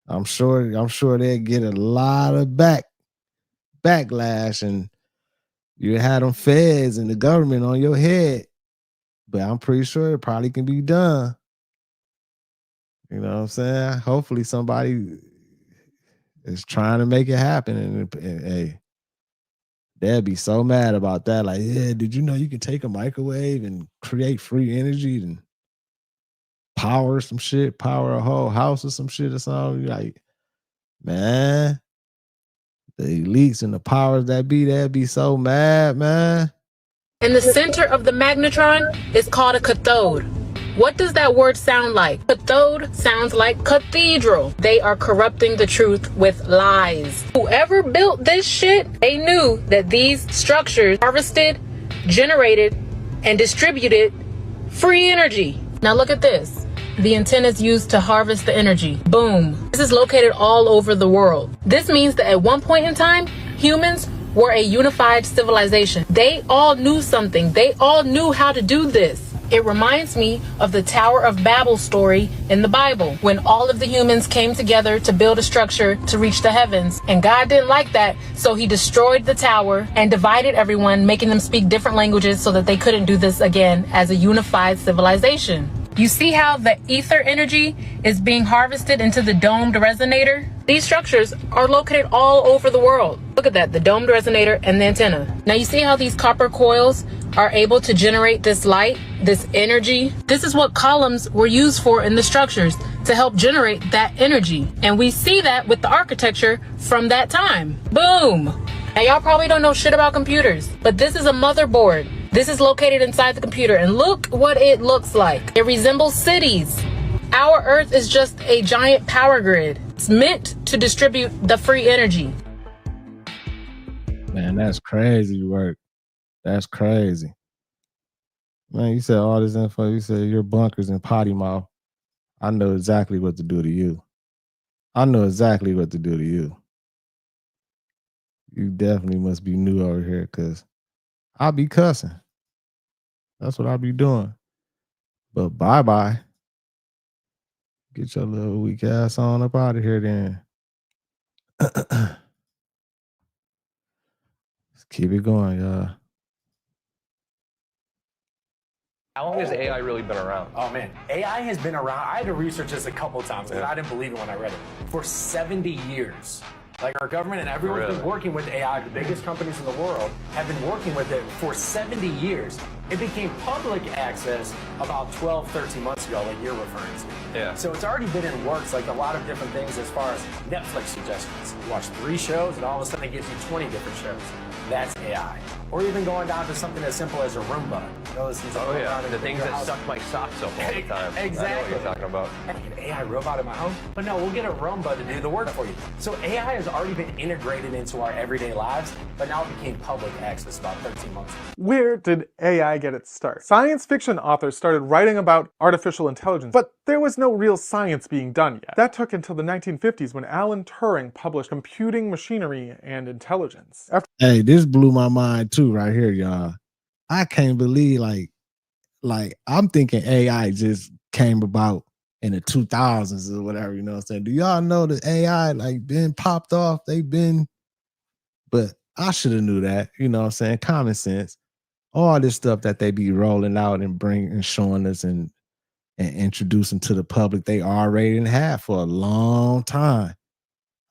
I'm sure they'll get a lot of backlash, and you had them feds and the government on your head. But I'm pretty sure it probably can be done. You know what I'm saying? Hopefully somebody is trying to make it happen, and hey, they'd be so mad about that. Like, yeah, did you know you can take a microwave and create free energy and power some shit, power a whole house or some shit or something? You're like, man, the elites and the powers that be, they'd be so mad, man. And the center of the magnetron is called a cathode. What does that word sound like? Cathode sounds like cathedral. They are corrupting the truth with lies. Whoever built this shit, they knew that these structures harvested, generated, and distributed free energy. Now look at this. The antennas used to harvest the energy. Boom. This is located all over the world. This means that at one point in time, humans were a unified civilization. They all knew something. They all knew how to do this. It reminds me of the Tower of Babel story in the Bible, when all of the humans came together to build a structure to reach the heavens. And God didn't like that, so he destroyed the tower and divided everyone, making them speak different languages so that they couldn't do this again as a unified civilization. You see how the ether energy is being harvested into the domed resonator? These structures are located all over the world. Look at that, the domed resonator and the antenna. Now you see how these copper coils are able to generate this light, this energy? This is what columns were used for in the structures, to help generate that energy. And we see that with the architecture from that time. Boom! Now y'all probably don't know shit about computers, but this is a motherboard. This is located inside the computer, and look what it looks like. It resembles cities. Our Earth is just a giant power grid. It's meant to distribute the free energy. Man, that's crazy work. That's crazy. Man, you said all this info. You said your bunkers and potty mouth. I know exactly what to do to you. I know exactly what to do to you. You definitely must be new over here, because I'll be cussing. That's what I'll be doing. But bye-bye. Get your little weak ass on up out of here then. Let's keep it going, y'all. How long has AI really been around? Oh man, AI has been around. I had to research this a couple of times because I didn't believe it when I read it. For 70 years. Like our government and everyone's been working with AI. The biggest companies in the world have been working with it for 70 years. It became public access about 12, 13 months ago, like you're referring to. Yeah. So it's already been in works, like a lot of different things as far as Netflix suggestions. You watch 3 shows and all of a sudden it gives you 20 different shows. That's AI. Or even going down to something as simple as a Roomba. You know, the things that suck my socks up all the time. Exactly. I know what you're talking about. Like an AI robot in my home? But no, we'll get a Roomba to do the work for you. So AI has already been integrated into our everyday lives, but now it became public access about 13 months ago. Where did AI get its start? Science fiction authors started writing about artificial intelligence, but there was no real science being done yet. That took until the 1950s when Alan Turing published Computing Machinery and Intelligence. Hey, this blew my mind too right here, y'all. I can't believe like I'm thinking AI just came about in the 2000s or whatever, you know what I'm saying? Do y'all know that AI like been popped off? But I should have knew that, you know what I'm saying? Common sense. All this stuff that they be rolling out and bringing and showing us and introducing to the public, they already had for a long time.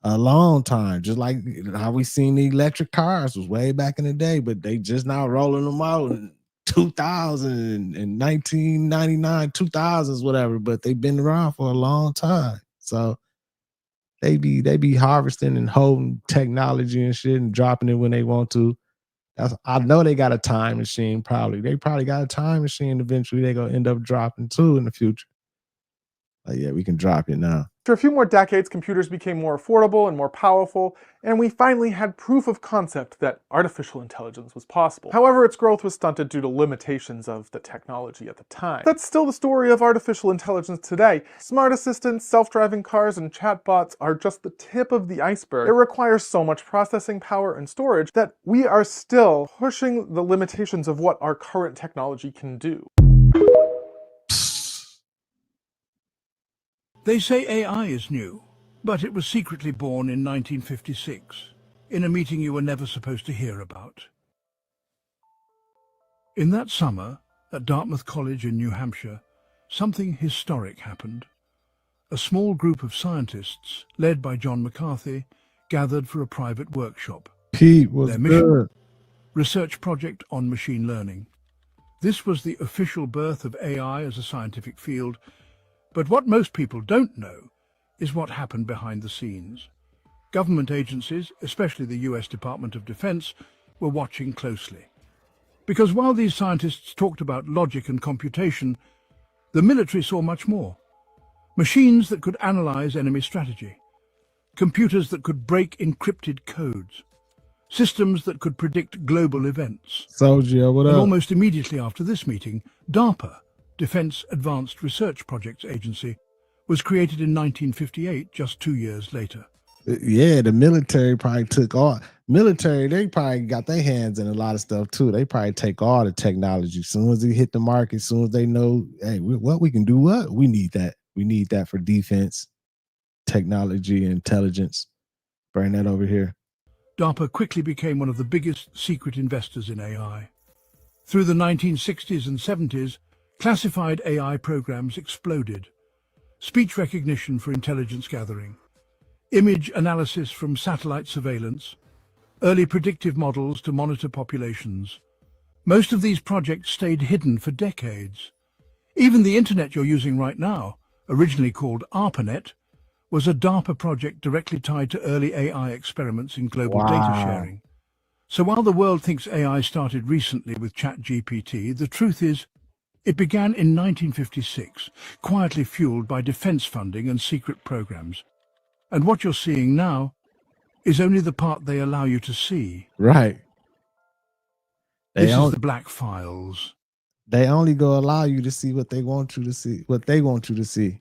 A long time. Just like how we seen the electric cars was way back in the day, but they just now rolling them out in 2000 and 1999, 2000s, whatever, but they've been around for a long time. So they be harvesting and holding technology and shit and dropping it when they want to. I know they got a time machine probably. They probably got a time machine eventually they're going to end up dropping too in the future. Like, yeah, we can drop it now. After a few more decades, computers became more affordable and more powerful, and we finally had proof of concept that artificial intelligence was possible. However, its growth was stunted due to limitations of the technology at the time. That's still the story of artificial intelligence today. Smart assistants, self-driving cars, and chatbots are just the tip of the iceberg. It requires so much processing power and storage that we are still pushing the limitations of what our current technology can do. They say AI is new, but it was secretly born in 1956, in a meeting you were never supposed to hear about. In that summer, at Dartmouth College in New Hampshire, something historic happened. A small group of scientists, led by John McCarthy, gathered for a private workshop. Pete was Their mission, good. research project on machine learning. This was the official birth of AI as a scientific field. But what most people don't know is what happened behind the scenes. Government agencies, especially the US Department of Defense, were watching closely. Because while these scientists talked about logic and computation, the military saw much more. Machines that could analyze enemy strategy, computers that could break encrypted codes, systems that could predict global events. Soldier, what up? And almost immediately after this meeting, DARPA, Defense Advanced Research Projects Agency, was created in 1958, just 2 years later. Yeah, the military probably took all military. They probably got their hands in a lot of stuff too. They probably take all the technology. As soon as they hit the market, as soon as they know, hey, what we can do, what we need that. We need that for defense, technology, and intelligence. Bring that over here. DARPA quickly became one of the biggest secret investors in AI. Through the 1960s and 70s, classified AI programs exploded. Speech recognition for intelligence gathering, image analysis from satellite surveillance, early predictive models to monitor populations. Most of these projects stayed hidden for decades. Even the internet you're using right now, originally called ARPANET, was a DARPA project directly tied to early AI experiments in global data sharing. So while the world thinks AI started recently with ChatGPT, the truth is, it began in 1956, quietly fueled by defense funding and secret programs. And what you're seeing now is only the part they allow you to see. Right. This is the black files. They only go allow you to see what they want you to see, what they want you to see.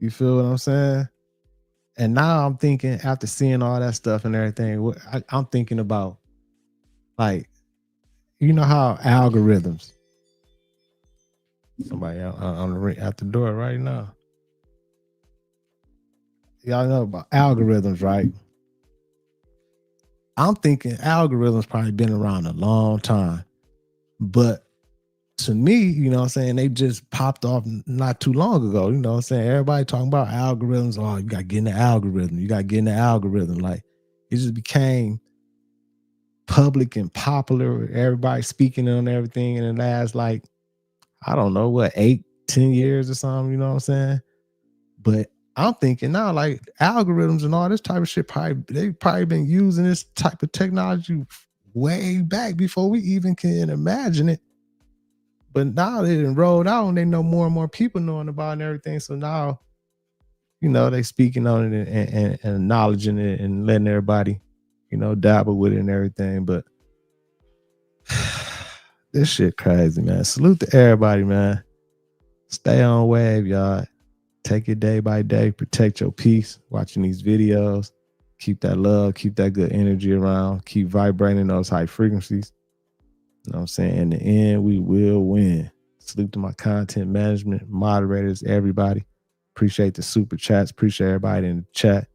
You feel what I'm saying? And now I'm thinking, after seeing all that stuff and everything, I'm thinking about, like, you know how algorithms. Somebody at the door right now. Y'all know about algorithms, right? I'm thinking algorithms probably been around a long time. But to me, you know what I'm saying, they just popped off not too long ago. You know what I'm saying? Everybody talking about algorithms. Oh, you got to get in the algorithm. You got to get in the algorithm. Like, it just became public and popular. Everybody speaking on everything in the last, like, I don't know, what, 8-10 years or something, you know what I'm saying? But I'm thinking now, like, algorithms and all this type of shit, they've probably been using this type of technology way back before we even can imagine it. But now they done rolled out and they know more and more people knowing about it and everything. So now, you know, they speaking on it and acknowledging it and letting everybody, you know, dabble with it and everything. But this shit crazy, man. Salute to everybody, man. Stay on wave, y'all. Take it day by day. Protect your peace. Watching these videos. Keep that love. Keep that good energy around. Keep vibrating those high frequencies. You know what I'm saying? In the end, we will win. Salute to my content management, moderators, everybody. Appreciate the super chats. Appreciate everybody in the chat.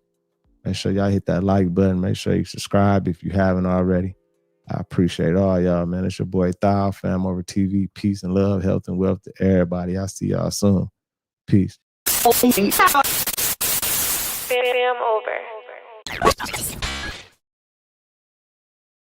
Make sure y'all hit that like button. Make sure you subscribe if you haven't already. I appreciate all y'all, man. It's your boy Thao, FamOverTV. Peace and love, health and wealth to everybody. I'll see y'all soon. Peace. Fam over.